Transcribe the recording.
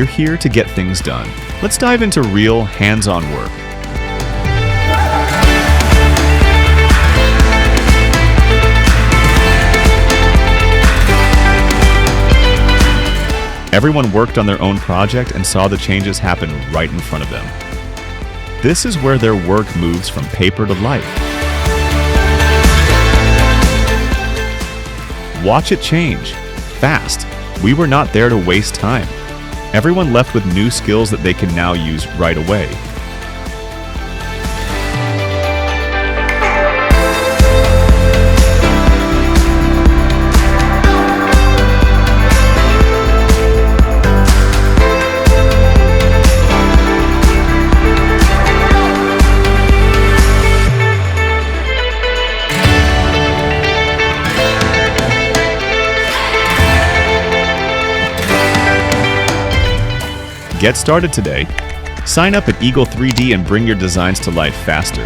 you're here to get things done. Let's dive into real, hands-on work. Everyone worked on their own project and saw the changes happen right in front of them. This is where their work moves from paper to life. Watch it change. Fast. We were not there to waste time. Everyone left with new skills that they can now use right away. Get started today. Sign up at Eagle 3D and bring your designs to life faster.